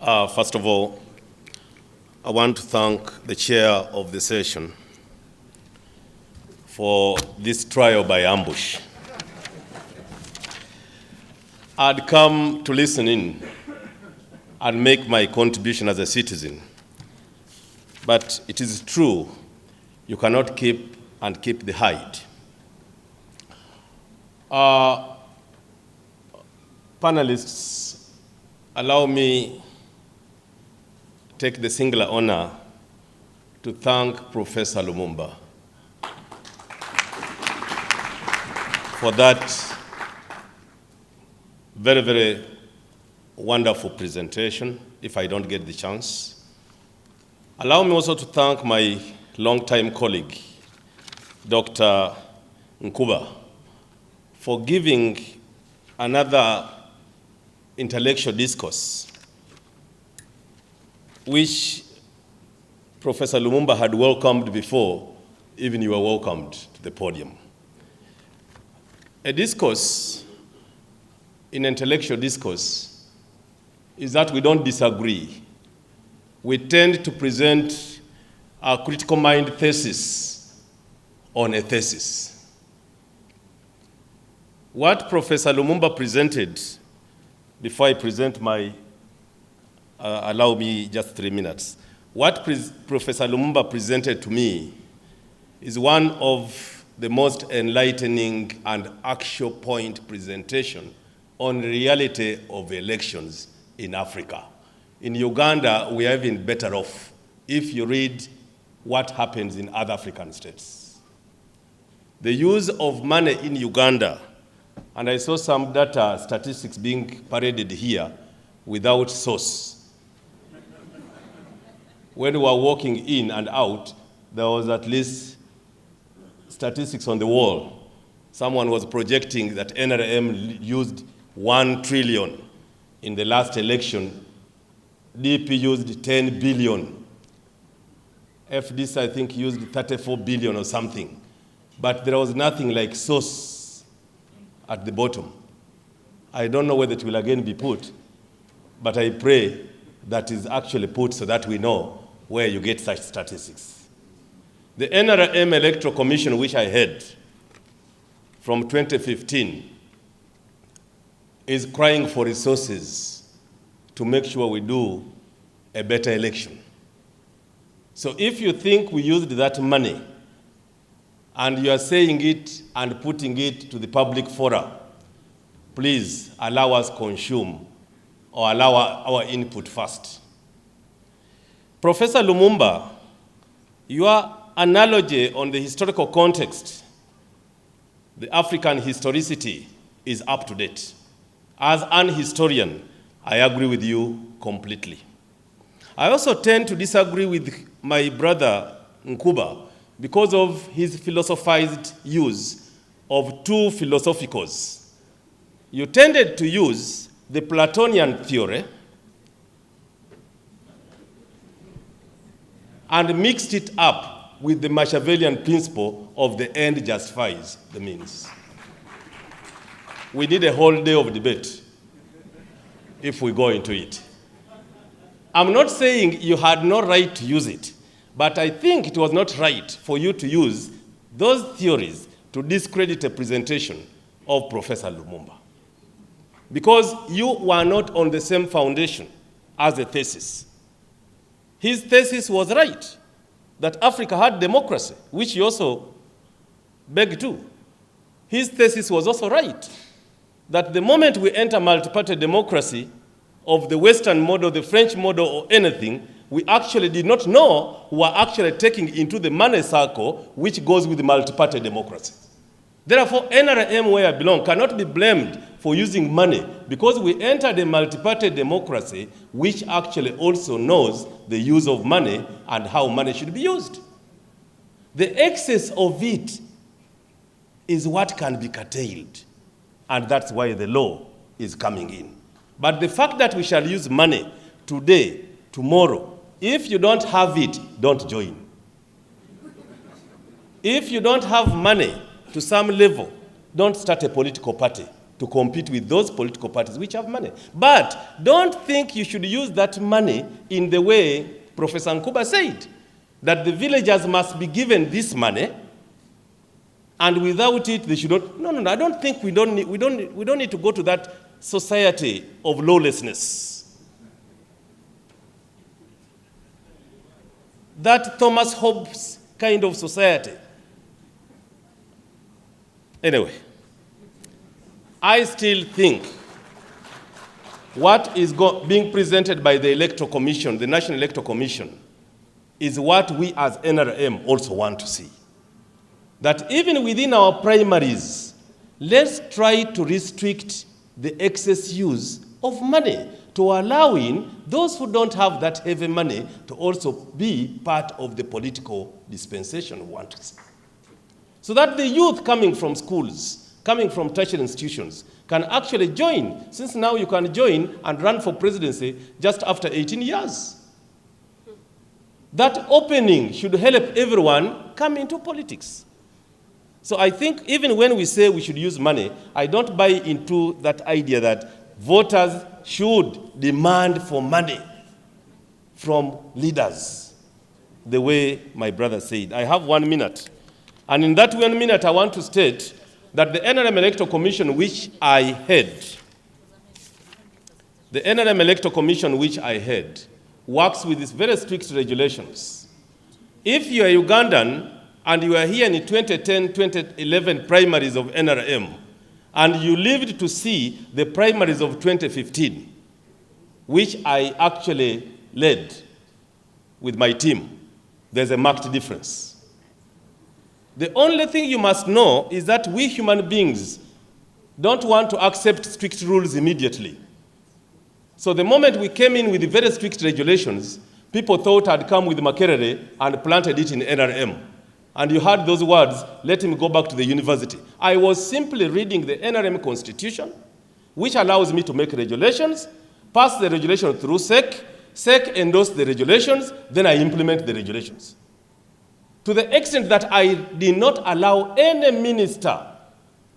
First of all, I want to thank the chair of the session for this trial by ambush. I'd come to listen in and make my contribution as a citizen. But it is true, you cannot keep the hide. Panelists, allow me take the singular honor to thank Professor Lumumba for that very, very wonderful presentation, if I don't get the chance. Allow me also to thank my longtime colleague, Dr. Nkuba, for giving another intellectual discourse, which Professor Lumumba had welcomed before even you were welcomed to the podium. A discourse, in intellectual discourse, is that we don't disagree. We tend to present a critical mind thesis on a thesis. What Professor Lumumba presented, before I present my, allow me just 3 minutes. What Professor Lumumba presented to me is one of the most enlightening and actual point presentation on the reality of elections in Africa. In Uganda, we are even better off if you read what happens in other African states. The use of money in Uganda, and I saw some data, statistics being paraded here without source. When we were walking in and out, there was at least statistics on the wall. Someone was projecting that NRM used 1 trillion in the last election. DP used 10 billion. FDC, I think, used 34 billion or something. But there was nothing like source at the bottom. I don't know whether it will again be put, but I pray that is actually put so that we know where you get such statistics. The NRM Electoral Commission, which I had from 2015, is crying for resources to make sure we do a better election. So if you think we used that money and you are saying it and putting it to the public forum, please allow us consume or allow our input first. Professor Lumumba, your analogy on the historical context, the African historicity, is up to date. As an historian, I agree with you completely. I also tend to disagree with my brother Nkuba because of his philosophized use of two philosophicals. You tended to use the Platonian theory and mixed it up with the Machiavellian principle of the end justifies the means. We need a whole day of debate if we go into it. I'm not saying you had no right to use it, but I think it was not right for you to use those theories to discredit a presentation of Professor Lumumba, because you were not on the same foundation as the thesis. His thesis was right, that Africa had democracy, which he also begged to. His thesis was also right, that the moment we enter multi-party democracy of the Western model, the French model, or anything, we actually did not know who were actually taking into the money circle, which goes with multi-party democracy. Therefore, NRM, where I belong, cannot be blamed for using money, because we entered a multi-party democracy which actually also knows the use of money and how money should be used. The excess of it is what can be curtailed, and that's why the law is coming in. But the fact that we shall use money today, tomorrow, if you don't have it, don't join. If you don't have money to some level, don't start a political party to compete with those political parties which have money. But don't think you should use that money in the way Professor Nkuba said, that the villagers must be given this money, and without it they should not. No, I don't think we don't need to go to that society of lawlessness. That Thomas Hobbes kind of society. Anyway, I still think what is being presented by the Electoral Commission, the National Electoral Commission, is what we as NRM also want to see. That even within our primaries, let's try to restrict the excess use of money to allowing those who don't have that heavy money to also be part of the political dispensation we want to see. So that the youth coming from schools, coming from tertiary institutions, can actually join, since now you can join and run for presidency just after 18 years. That opening should help everyone come into politics. So I think even when we say we should use money, I don't buy into that idea that voters should demand for money from leaders, the way my brother said. I have 1 minute. And in that 1 minute, I want to state that the NRM Electoral Commission which I head, works with these very strict regulations. If you are Ugandan and you are here in the 2010-2011 primaries of NRM, and you lived to see the primaries of 2015, which I actually led with my team, there's a marked difference. The only thing you must know is that we human beings don't want to accept strict rules immediately. So the moment we came in with the very strict regulations, people thought I'd come with Makerere and planted it in NRM. And you heard those words, let him go back to the university. I was simply reading the NRM Constitution, which allows me to make regulations, pass the regulation through SEC, SEC endorse the regulations, then I implement the regulations. To the extent that I did not allow any minister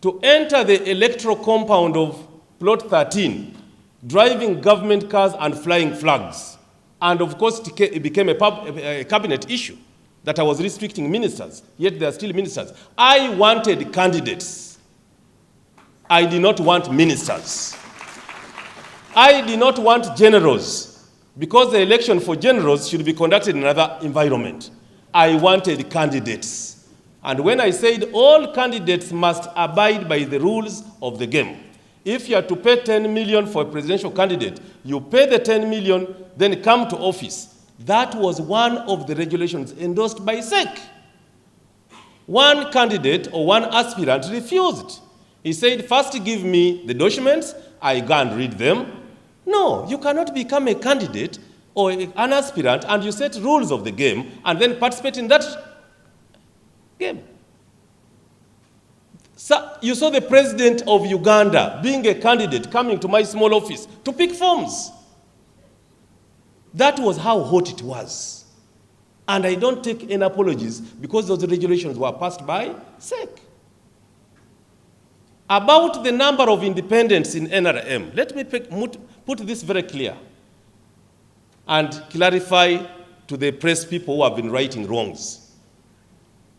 to enter the electoral compound of Plot 13, driving government cars and flying flags. And of course, it became a cabinet issue that I was restricting ministers, yet they are still ministers. I wanted candidates. I did not want ministers. I did not want generals, because the election for generals should be conducted in another environment. I wanted candidates. And when I said all candidates must abide by the rules of the game, if you are to pay 10 million for a presidential candidate, you pay the 10 million, then come to office. That was one of the regulations endorsed by SEC. One candidate or one aspirant refused. He said, first give me the documents, I go and read them. No, you cannot become a candidate or an aspirant and you set rules of the game and then participate in that game. So you saw the president of Uganda being a candidate coming to my small office to pick forms. That was how hot it was. And I don't take any apologies because those regulations were passed by SEC. About the number of independents in NRM, let me put this very clear and clarify to the press people who have been writing wrongs.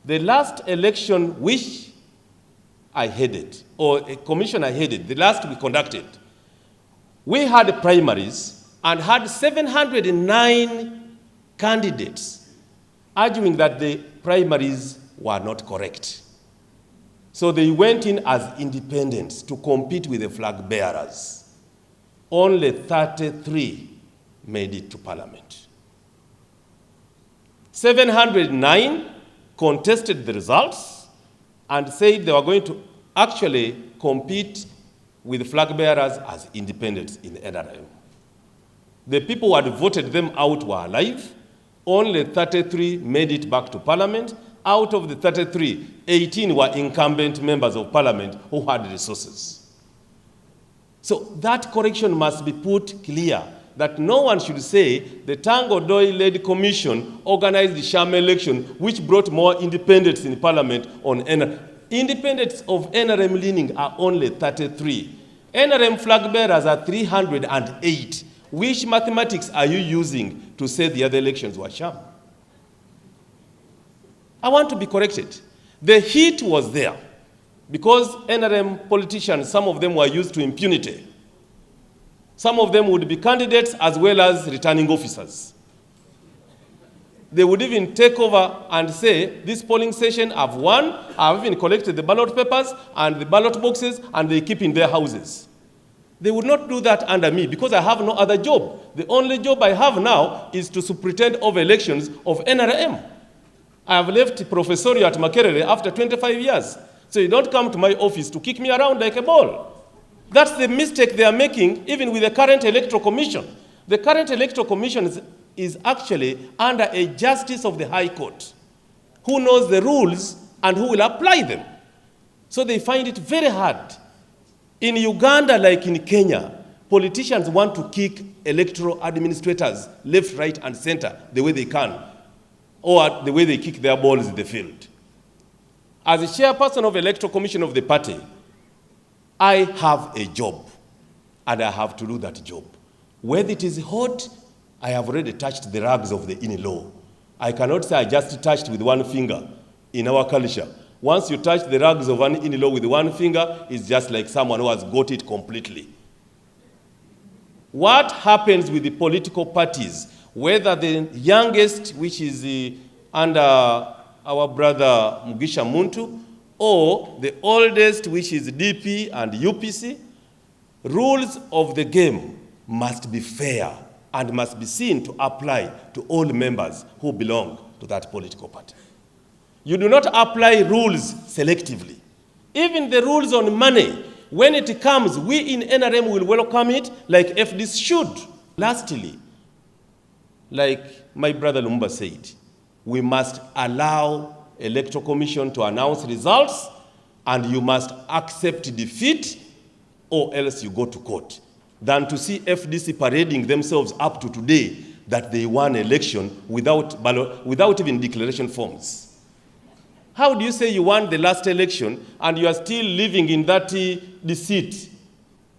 The last election which I headed, or a commission I headed, the last we conducted, we had primaries and had 709 candidates arguing that the primaries were not correct. So they went in as independents to compete with the flag bearers. Only 33 made it to parliament. 709 contested the results and said they were going to actually compete with flag bearers as independents in NRM. The people who had voted them out were alive. Only 33 made it back to parliament. Out of the 33, 18 were incumbent members of parliament who had resources. So that correction must be put clear, that no one should say the Tanga Odoi-led commission organized the sham election which brought more independents in parliament on NRM. Independents of NRM leaning are only 33. NRM flag bearers are 308. Which mathematics are you using to say the other elections were sham? I want to be corrected. The heat was there because NRM politicians, some of them were used to impunity. Some of them would be candidates as well as returning officers. They would even take over and say, this polling session I've won, I've even collected the ballot papers and the ballot boxes, and they keep in their houses. They would not do that under me because I have no other job. The only job I have now is to superintend over elections of NRM. I have left professoriate at Makerere after 25 years. So you don't come to my office to kick me around like a ball. That's the mistake they are making even with the current Electoral Commission. The current Electoral Commission is actually under a justice of the High Court who knows the rules and who will apply them. So they find it very hard. In Uganda, like in Kenya, politicians want to kick electoral administrators left, right, and center the way they can, or the way they kick their balls in the field. As a chairperson of the Electoral Commission of the party, I have a job, and I have to do that job. Whether it is hot, I have already touched the rags of the in-law. I cannot say I just touched with one finger in our culture. Once you touch the rags of an in-law with one finger, it's just like someone who has got it completely. What happens with the political parties, whether the youngest, which is under our brother Mugisha Muntu, or the oldest, which is DP and UPC, rules of the game must be fair and must be seen to apply to all members who belong to that political party. You do not apply rules selectively. Even the rules on money, when it comes, we in NRM will welcome it like FDs should. Lastly, like my brother Lumumba said, we must allow Electoral Commission to announce results, and you must accept defeat or else you go to court, than to see FDC parading themselves up to today that they won election without even declaration forms. How do you say you won the last election and you are still living in that deceit,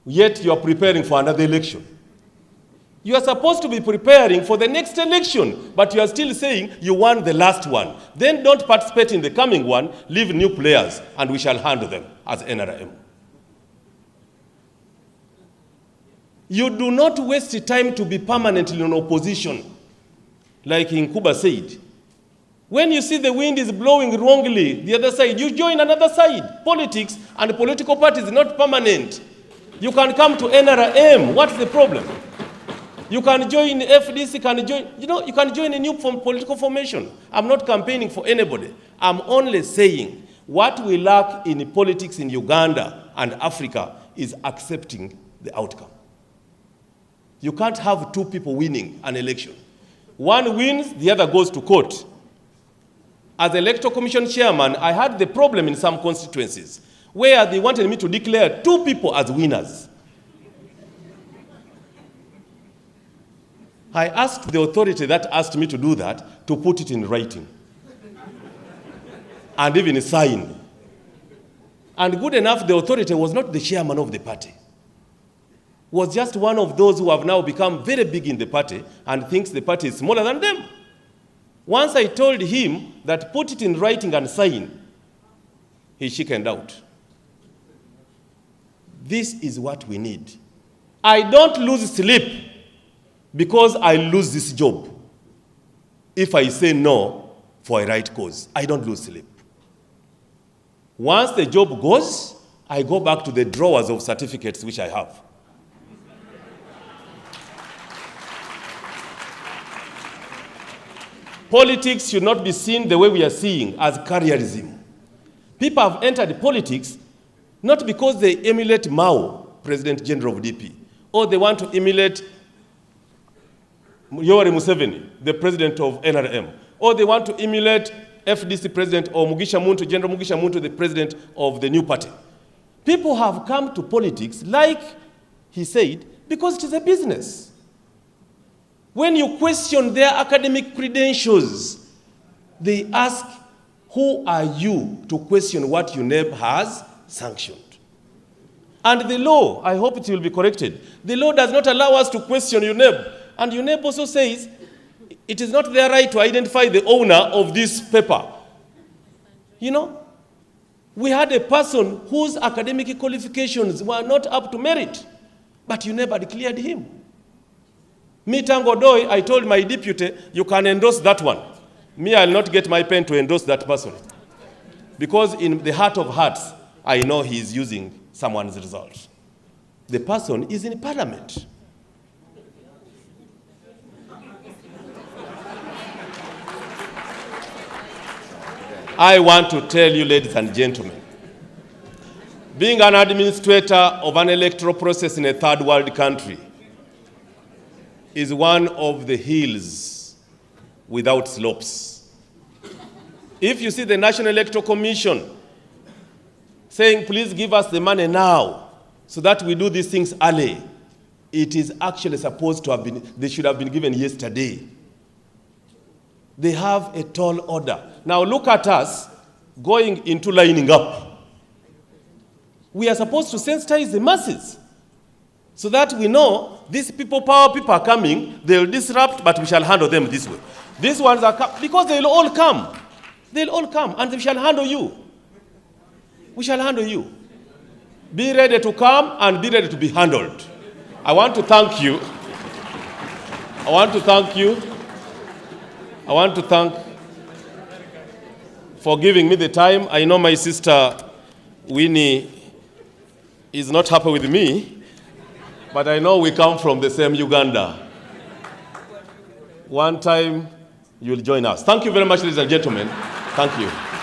yet you are preparing for another election? You are supposed to be preparing for the next election, but you are still saying you won the last one. Then don't participate in the coming one, leave new players, and we shall handle them as NRM. You do not waste time to be permanently in opposition. Like Nkuba said, when you see the wind is blowing wrongly, the other side, you join another side. Politics and political parties is not permanent. You can come to NRM. What's the problem? You can join FDC, you can join a new political formation. I'm not campaigning for anybody. I'm only saying what we lack in politics in Uganda and Africa is accepting the outcome. You can't have two people winning an election. One wins, the other goes to court. As Electoral Commission chairman, I had the problem in some constituencies where they wanted me to declare two people as winners. I asked the authority that asked me to do that to put it in writing and even sign. And good enough, the authority was not the chairman of the party. Was just one of those who have now become very big in the party and thinks the party is smaller than them. Once I told him that put it in writing and sign, he chickened out. This is what we need. I don't lose sleep because I lose this job. If I say no for a right cause, I don't lose sleep. Once the job goes, I go back to the drawers of certificates which I have. Politics should not be seen the way we are seeing, as careerism. People have entered politics not because they emulate Mao, President General of DP, or they want to emulate Yoweri Museveni, the president of NRM, or they want to emulate FDC president or Mugisha Muntu, General Mugisha Muntu, the president of the new party. People have come to politics, like he said, because it is a business. When you question their academic credentials, they ask, who are you to question what UNEP has sanctioned? And the law, I hope it will be corrected, the law does not allow us to question UNEP. And UNEP also says it is not their right to identify the owner of this paper. You know, we had a person whose academic qualifications were not up to merit, but UNEP declared him. Me, Tanga, Odoi, I told my deputy, you can endorse that one. Me, I'll not get my pen to endorse that person. Because in the heart of hearts, I know he is using someone's result. The person is in parliament. I want to tell you, ladies and gentlemen, being an administrator of an electoral process in a third world country is one of the hills without slopes. If you see the National Electoral Commission saying, please give us the money now so that we do these things early, it is actually supposed to have been, they should have been given yesterday. They have a tall order. Now look at us going into lining up. We are supposed to sensitize the masses so that we know these people, power people are coming, they'll disrupt, but we shall handle them this way. These ones are because they'll all come. They'll all come and we shall handle you. We shall handle you. Be ready to come and be ready to be handled. I want to thank you. I want to thank you. I want to thank for giving me the time. I know my sister Winnie is not happy with me, but I know we come from the same Uganda. One time you'll join us. Thank you very much, ladies and gentlemen. Thank you.